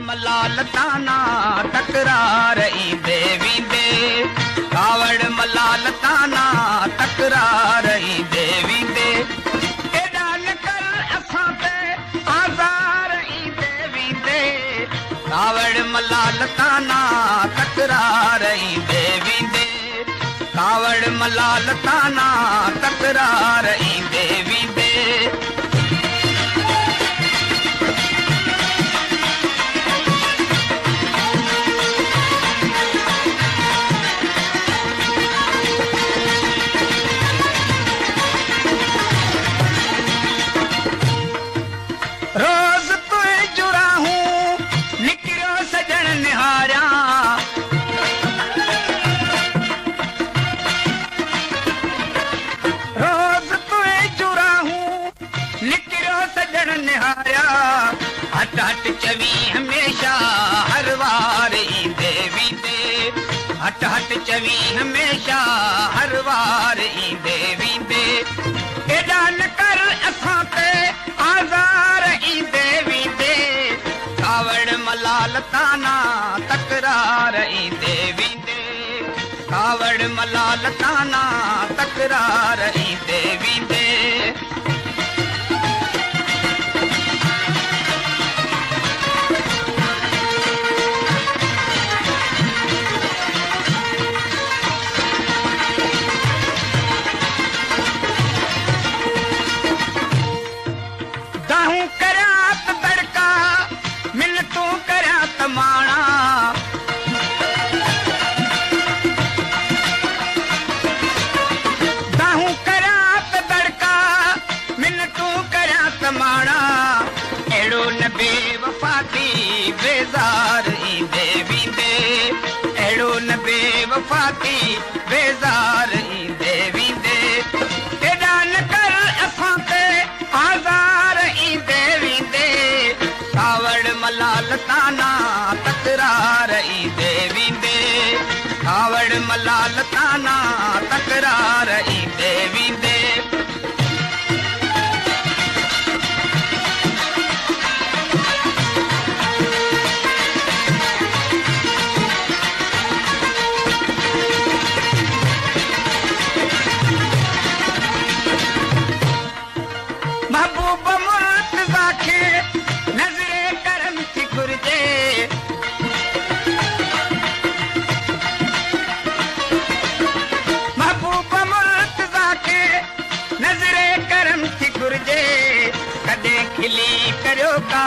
मलाल ताना तकरार ईंदे वींदे, कावड़ मलाल ताना तकरार ईंदे वींदे, एॾा न कर असां ते आज़ार ईंदे वींदे, कावड़ मलाल ताना तकरार ईंदे वींदे, कावड़ मलाल ताना तकरार ईंदे वींदे। रोज़ तुए जुड़ा हूँ निकिरो सजण निहारिया, रोज़ तुए जुड़ा हूँ निकिरो सजण निहारिया, हट हट चवी हमेशा हर वार ईंदे वींदे, हट हट चवी हमेशा हर वार ईंदे वींदे, एॾा न कर असां ते आज़ार ईंदे वींदे, कावड़ मलाल ताना तकरार ईंदे वींदे, कावड़ मलाल ताना तकरार ईंदे वींदे। दाहूं करियां त तड़का मिनतूं करियां त माणा, दाहूं करियां त तड़का मिनतूं करियां त माणा, अहिड़ो न बेवफा थी बेज़ार ईंदे वींदे, अहिड़ो न बेवफा थी बेज़ार ईंदे वींदे, एॾा न कर असां ते आज़ार ईंदे वींदे, कावड़ मलाल ताना तकरार ईंदे वींदे, कावड़ मलाल ताना तकरार ईंदे वींदे। महबूब मुर्तज़ा खे नज़रे करम थी घुरिजे, महबूब मुर्तज़ा खे नज़रे करम थी घुरिजे, कॾहिं खिली करियो का